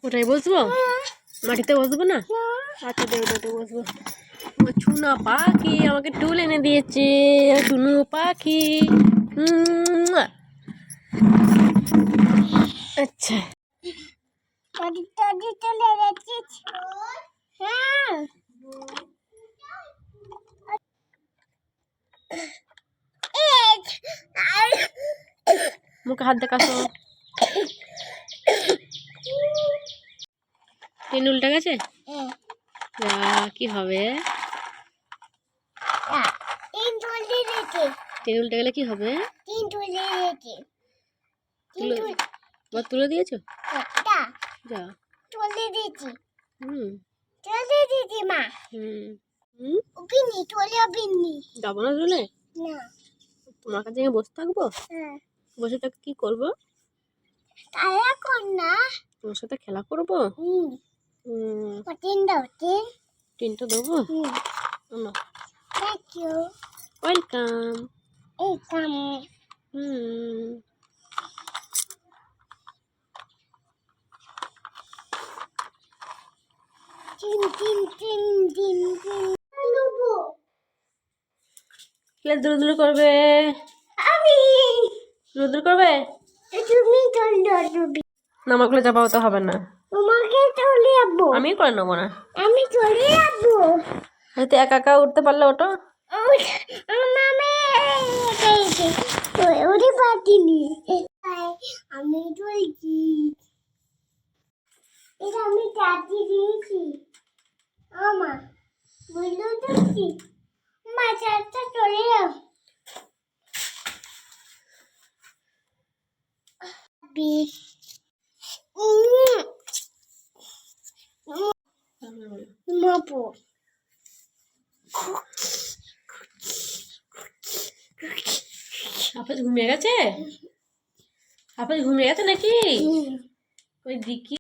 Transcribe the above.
ওটাই বসবো, মাটিতে বসবো না। আচ্ছা দে, ওটাতে বসবো। চুনা পাখি আমাকে টুল এনে দিয়েছে, চুনু পাখি। আচ্ছা মুখে হাত দেখাছো। ট্রেন উল্টে গেছে, কি হবে? ট্রেন উল্টে গেলে কি হবে? তুলে দিয়েছো? যা তুলে দিয়েছি। মা যাবো না চলে, না তোমার কাছে বসে থাকবো। বসে থাকতে কি করবো? তোমার সাথে খেলা করবো। টিনটা দেবো। ওয়েলকাম। দূর করবে, দূর করবে না। আমাকে যাবো তো হবে না, আমি করে নেবো না। আমি চলে যাবো। হয়তো একা একা উঠতে পারলে ওটো। ওরে পাঠিনি আমি চলছি। এটা আমি চাচি দিয়েছি। আমা বুঝলো দিচ্ছি। মা চারটা চলে যাও। মাপো হাফেজ ঘুমিয়ে গেছে? হাফেজ ঘুমিয়ে গেছে নাকি? ওই দিকি